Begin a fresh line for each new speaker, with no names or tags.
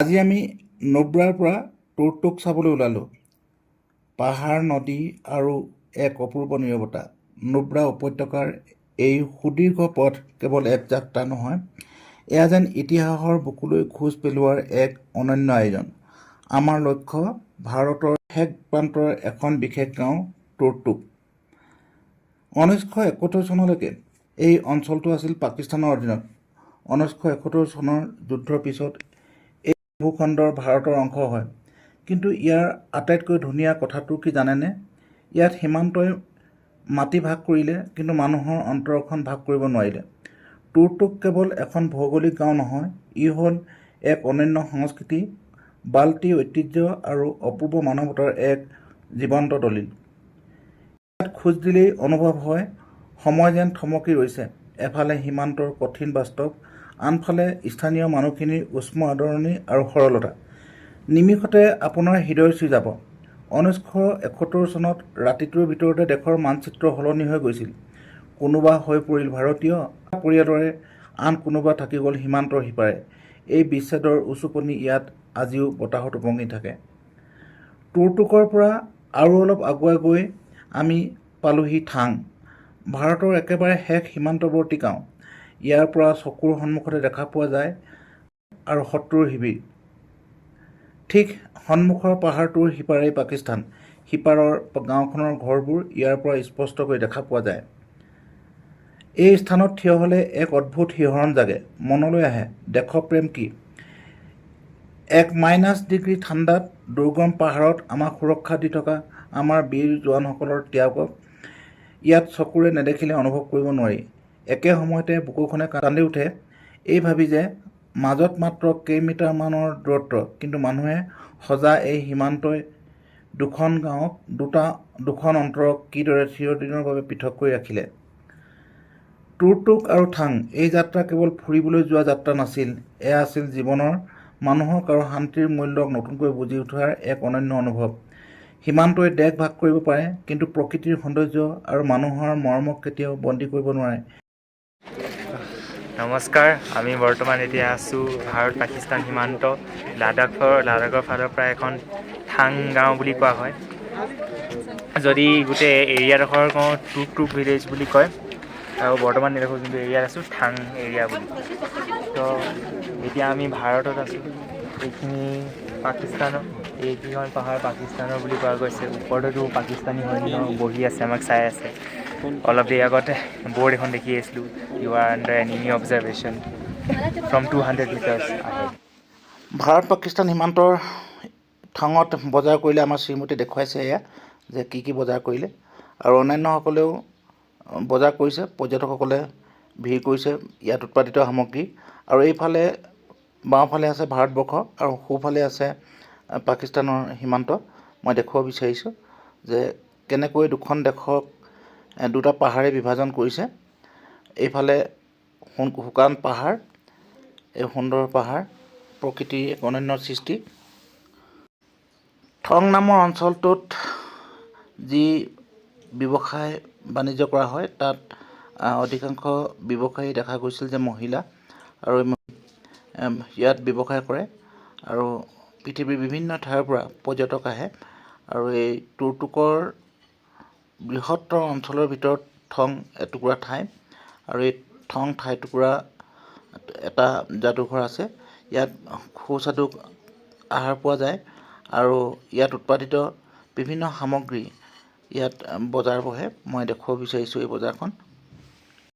আজি আমি নুব্ৰাৰ পৰা টুকটুক চাবলৈ ওলালোঁ। পাহাৰ, নদী আৰু এক অপূৰ্ব নীৰৱতা। নুব্ৰা উপত্যকাৰ এই সুদীৰ্ঘ পথ কেৱল এক যাত্ৰা নহয়, এয়া যেন ইতিহাসৰ বুকুলৈ খোজ পেলোৱাৰ এক অনন্য আয়োজন। আমাৰ লক্ষ্য ভাৰতৰ শেষ প্ৰান্তৰ এখন বিশেষ গাঁও টুকটুক। 1971 চনলৈকে এই অঞ্চলটো আছিল পাকিস্তানৰ অধীনত। 1971 চনৰ যুদ্ধৰ পিছত এই ভূখণ্ডৰ ভাৰতৰ অংশ হয়। কিন্তু ইয়াৰ আটাইতকৈ ধুনীয়া কথাটো কি জানেনে? ইয়াত সীমান্তই মাটি ভাগ কৰিলে, কিন্তু মানুহৰ অন্তৰখন ভাগ কৰিব নোৱাৰিলে। টুকটুক কেৱল এখন ভৌগোলিক গাঁও নহয়, ই হ'ল এক অনন্য সংস্কৃতি, বাল্টি ঐতিহ্য আৰু অপূৰ্ব মানৱতাৰ এক জীৱন্ত দলিল। ইয়াত খোজ দিলেই অনুভৱ হয় সময় যেন থমকি ৰৈছে। এফালে সীমান্তৰ কঠিন বাস্তৱ, আনফালে স্থানীয় মানুহখিনিৰ উষ্ম আদৰণি আৰু সৰলতা। নিমিষতে আপোনাৰ হৃদয় চুই যাব। 1971 চনত ৰাতিটোৰ ভিতৰতে দেশৰ মানচিত্ৰ সলনি হৈ গৈছিল। কোনোবা হৈ পৰিল ভাৰতীয়, পৰিয়ালৰে আন কোনোবা থাকি গ'ল সীমান্তৰ সিপাৰে। এই বিচ্ছেদৰ উচুপনি ইয়াত আজিও বতাহত উপঙি থাকে। টুকটুকৰ পৰা আৰু অলপ আগুৱাই গৈ আমি পালোহি থাং, ভাৰতৰ একেবাৰে শেষ সীমান্তৱৰ্তী গাঁও। ইয়াৰ পৰা চকুৰ সন্মুখতে দেখা পোৱা যায় আৰু শত্ৰুৰ শিবিৰ। ঠিক সন্মুখৰ পাহাৰটোৰ সিপাৰেই পাকিস্তান। সিপাৰৰ গাঁওখনৰ ঘৰবোৰ ইয়াৰ পৰা স্পষ্টকৈ দেখা পোৱা যায়। এই স্থানত থিয় হ'লে এক অদ্ভুত শিহৰণ জাগে। মনলৈ আহে দেশপ্ৰেম কি? 1-ডিগ্ৰী ঠাণ্ডাত দুৰ্গম পাহাৰত আমাক সুৰক্ষা দি থকা আমাৰ বীৰ জোৱানসকলৰ ত্যাগক ইয়াত চকুৰে নেদেখিলে অনুভৱ কৰিব নোৱাৰি। একে সময়তে বুকুখনে কান্দি উঠে এই ভাবি যে মাজত মাত্ৰ কেইমিটাৰমানৰ দূৰত্ব, কিন্তু মানুহে সজা এই সীমান্তই দুখন গাঁৱক, দুখন অন্তৰক কিদৰে চিৰদিনৰ বাবে পৃথক কৰি ৰাখিলে। টুকটুক আৰু থাং এই যাত্ৰা কেৱল ফুৰিবলৈ যোৱা যাত্ৰা নাছিল, এয়া আছিল জীৱনৰ, মানুহক আৰু শান্তিৰ মূল্যক নতুনকৈ বুজি উঠাৰ এক অনন্য অনুভৱ। সীমান্তই দেশ ভাগ কৰিব পাৰে, কিন্তু প্ৰকৃতিৰ সৌন্দৰ্য আৰু মানুহৰ মৰমক কেতিয়াও বন্দী কৰিব নোৱাৰে।
নমস্কাৰ, আমি বৰ্তমান এতিয়া আছোঁ ভাৰত পাকিস্তান সীমান্ত লাডাখৰ ফালৰ পৰা এখন থাং গাঁও বুলি কোৱা হয়। যদি গোটেই এৰিয়াডোখৰ কওঁ টুকটুক ভিলেজ বুলি কয়, আৰু বৰ্তমান নেদেখোঁ যোনটো এৰিয়াত আছোঁ থাং এৰিয়া বুলি। তো এতিয়া আমি ভাৰতত আছোঁ, এইখিনি পাকিস্তানৰ, এইকেইখন পাহাৰ পাকিস্তানৰ বুলি কোৱা গৈছে। ওপৰতো পাকিস্তানী সৈন্য বহি আছে, আমাক চাই আছে। অলপ দেৰি আগতে বৰ্ড এখন দেখি আহিছিলোঁ, you are under enemy observation from 200 metres ahead.
Bharat Pakistan সীমান্তৰ থাঙত বজাৰ কৰিলে আমাৰ শ্ৰীমতী দেখুৱাইছে এয়া যে কি কি বজাৰ কৰিলে, আৰু অন্যান্যসকলেও বজাৰ কৰিছে। পৰ্যটকসকলে ভিৰ কৰিছে ইয়াত উৎপাদিত সামগ্ৰী। আৰু এইফালে বাওঁফালে আছে ভাৰতবৰ্ষ আৰু সোঁফালে আছে পাকিস্তানৰ সীমান্ত। মই দেখুৱাব বিচাৰিছোঁ যে কেনেকৈ দুখন দেশক দুটা পাহাৰে বিভাজন কৰিছে। এইফালে শুকান পাহাৰ, এই সুন্দৰ পাহাৰ, প্ৰকৃতিৰ এক অনন্য সৃষ্টি। থং নামৰ অঞ্চলটোত যি ব্যৱসায় বাণিজ্য কৰা হয়, তাত অধিকাংশ ব্যৱসায়ী দেখা গৈছিল যে মহিলা, আৰু ইয়াত ব্যৱসায় কৰে। আৰু পৃথিৱীৰ বিভিন্ন ঠাইৰ পৰা পৰ্যটক আহে। আৰু এই টুকটুকৰ বৃহত্তৰ অঞ্চলৰ ভিতৰত থং এটুকুৰা ঠাই, আৰু এই থং ঠাইটুকুৰা এটা যাদুঘৰ আছে। ইয়াত সুস্বাদু আহাৰ পোৱা যায়, আৰু ইয়াত উৎপাদিত বিভিন্ন সামগ্ৰী ইয়াত বজাৰ বহে। মই দেখুৱাব বিচাৰিছোঁ এই বজাৰখন।